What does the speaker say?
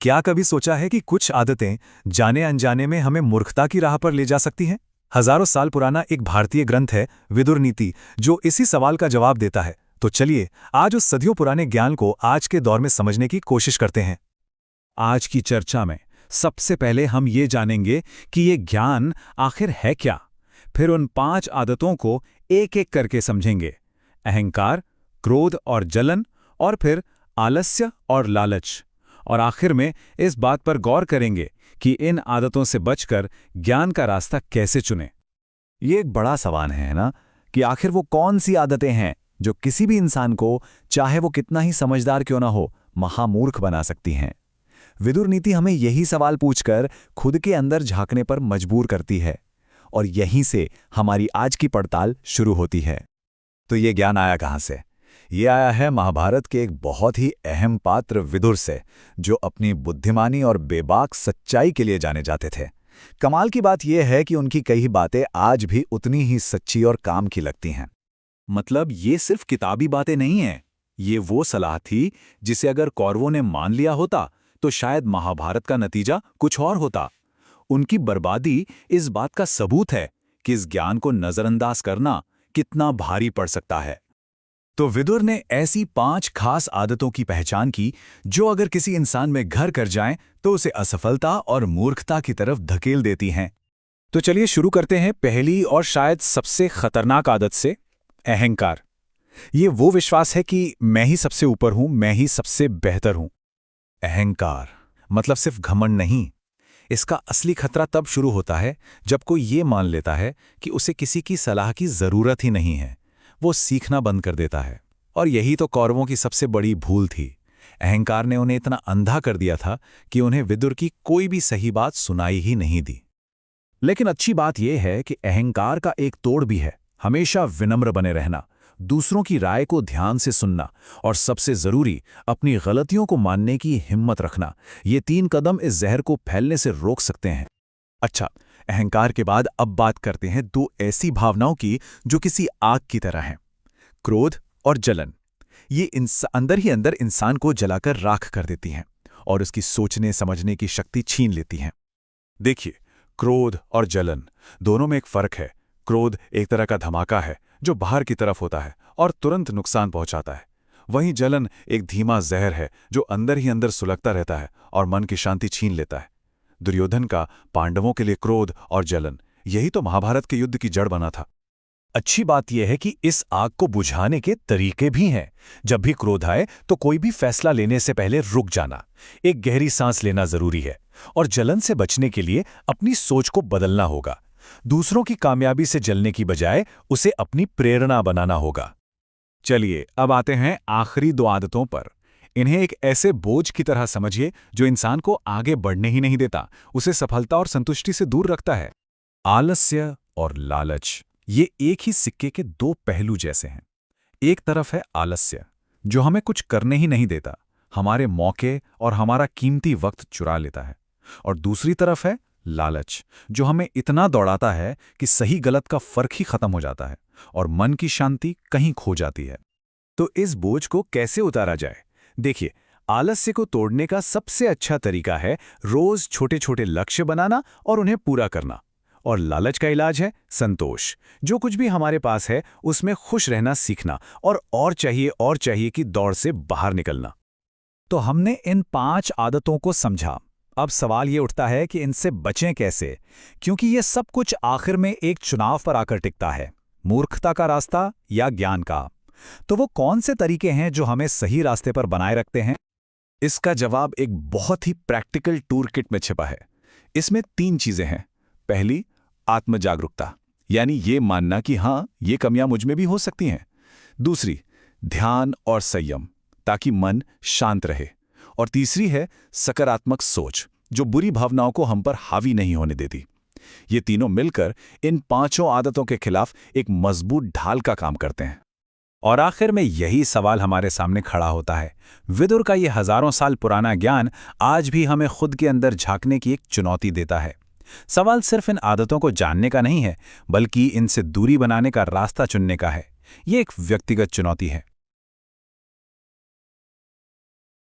क्या कभी सोचा है कि कुछ आदतें जाने अनजाने में हमें मूर्खता की राह पर ले जा सकती हैं? हजारों साल पुराना एक भारतीय ग्रंथ है विदुर नीति, जो इसी सवाल का जवाब देता है। तो चलिए आज उस सदियों पुराने ज्ञान को आज के दौर में समझने की कोशिश करते हैं। आज की चर्चा में सबसे पहले हम ये जानेंगे कि ये ज्ञान आखिर है क्या। फिर उन 5 आदतों को एक-एक करके समझेंगे। अहंकार, क्रोध और जलन, और फिर आलस्य और लालच। और आखिर में इस बात पर गौर करेंगे कि इन आदतों से बचकर ज्ञान का रास्ता कैसे चुनें। ये एक बड़ा सवाल है ना, कि आखिर वो कौन सी आदतें हैं जो किसी भी इंसान को, चाहे वो कितना ही समझदार क्यों ना हो, महामूर्ख बना सकती हैं। विदुर नीति हमें यही सवाल पूछकर खुद के अंदर झांकने पर मजबूर करती है, और यहीं से हमारी आज की पड़ताल शुरू होती है। तो ये ज्ञान आया कहाँ से? ये आया है महाभारत के एक बहुत ही अहम पात्र विदुर से, जो अपनी बुद्धिमानी और बेबाक सच्चाई के लिए जाने जाते थे। कमाल की बात यह है कि उनकी कई बातें आज भी उतनी ही सच्ची और काम की लगती हैं। मतलब ये सिर्फ किताबी बातें नहीं हैं। ये वो सलाह थी जिसे अगर कौरवों ने मान लिया होता तो शायद महाभारत का नतीजा कुछ और होता। उनकी बर्बादी इस बात का सबूत है कि इस ज्ञान को नजरअंदाज करना कितना भारी पड़ सकता है। तो विदुर ने ऐसी 5 खास आदतों की पहचान की जो अगर किसी इंसान में घर कर जाएं तो उसे असफलता और मूर्खता की तरफ धकेल देती हैं। तो चलिए शुरू करते हैं पहली और शायद सबसे खतरनाक आदत से, अहंकार। ये वो विश्वास है कि मैं ही सबसे ऊपर हूं, मैं ही सबसे बेहतर हूं। अहंकार मतलब सिर्फ घमंड नहीं। इसका असली खतरा तब शुरू होता है जब कोई ये मान लेता है कि उसे किसी की सलाह की जरूरत ही नहीं है। वो सीखना बंद कर देता है। और यही तो कौरवों की सबसे बड़ी भूल थी। अहंकार ने उन्हें इतना अंधा कर दिया था कि उन्हें विदुर की कोई भी सही बात सुनाई ही नहीं दी। लेकिन अच्छी बात यह है कि अहंकार का एक तोड़ भी है, हमेशा विनम्र बने रहना, दूसरों की राय को ध्यान से सुनना, और सबसे जरूरी अपनी गलतियों को मानने की हिम्मत रखना। ये 3 कदम इस जहर को फैलने से रोक सकते हैं। अच्छा, अहंकार के बाद अब बात करते हैं 2 ऐसी भावनाओं की जो किसी आग की तरह हैं, क्रोध और जलन। ये अंदर ही अंदर इंसान को जलाकर राख कर देती हैं और उसकी सोचने समझने की शक्ति छीन लेती हैं। देखिए, क्रोध और जलन दोनों में एक फर्क है। क्रोध एक तरह का धमाका है जो बाहर की तरफ होता है और तुरंत नुकसान पहुंचाता है। वहीं जलन एक धीमा जहर है जो अंदर ही अंदर सुलगता रहता है और मन की शांति छीन लेता है। दुर्योधन का पांडवों के लिए क्रोध और जलन, यही तो महाभारत के युद्ध की जड़ बना था। अच्छी बात यह है कि इस आग को बुझाने के तरीके भी हैं। जब भी क्रोध आए तो कोई भी फैसला लेने से पहले रुक जाना, एक गहरी सांस लेना जरूरी है। और जलन से बचने के लिए अपनी सोच को बदलना होगा। दूसरों की कामयाबी से जलने की बजाय उसे अपनी प्रेरणा बनाना होगा। चलिए अब आते हैं आखिरी 2 आदतों पर। इन्हें एक ऐसे बोझ की तरह समझिए जो इंसान को आगे बढ़ने ही नहीं देता, उसे सफलता और संतुष्टि से दूर रखता है। आलस्य और लालच, ये एक ही सिक्के के 2 पहलू जैसे हैं। एक तरफ है आलस्य, जो हमें कुछ करने ही नहीं देता, हमारे मौके और हमारा कीमती वक्त चुरा लेता है। और दूसरी तरफ है लालच, जो हमें इतना दौड़ाता है कि सही गलत का फर्क ही खत्म हो जाता है और मन की शांति कहीं खो जाती है। तो इस बोझ को कैसे उतारा जाए? देखिए, आलस्य को तोड़ने का सबसे अच्छा तरीका है रोज छोटे छोटे लक्ष्य बनाना और उन्हें पूरा करना। और लालच का इलाज है संतोष, जो कुछ भी हमारे पास है उसमें खुश रहना सीखना और चाहिए कि दौड़ से बाहर निकलना। तो हमने इन 5 आदतों को समझा। अब सवाल ये उठता है कि इनसे बचें कैसे, क्योंकि ये सब कुछ आखिर में एक चुनाव पर आकर टिकता है, मूर्खता का रास्ता या ज्ञान का। तो वो कौन से तरीके हैं जो हमें सही रास्ते पर बनाए रखते हैं? इसका जवाब एक बहुत ही प्रैक्टिकल टूल किट में छिपा है। इसमें 3 चीजें हैं। पहली, आत्मजागरूकता, यानी ये मानना कि हाँ, ये कमियां मुझ में भी हो सकती हैं। दूसरी, ध्यान और संयम, ताकि मन शांत रहे। और तीसरी है सकारात्मक सोच, जो बुरी भावनाओं को हम पर हावी नहीं होने देती। ये तीनों मिलकर इन 5 आदतों के खिलाफ एक मजबूत ढाल का काम करते हैं। और आखिर में यही सवाल हमारे सामने खड़ा होता है। विदुर का ये हजारों साल पुराना ज्ञान आज भी हमें खुद के अंदर झांकने की एक चुनौती देता है। सवाल सिर्फ इन आदतों को जानने का नहीं है, बल्कि इनसे दूरी बनाने का रास्ता चुनने का है। ये एक व्यक्तिगत चुनौती है।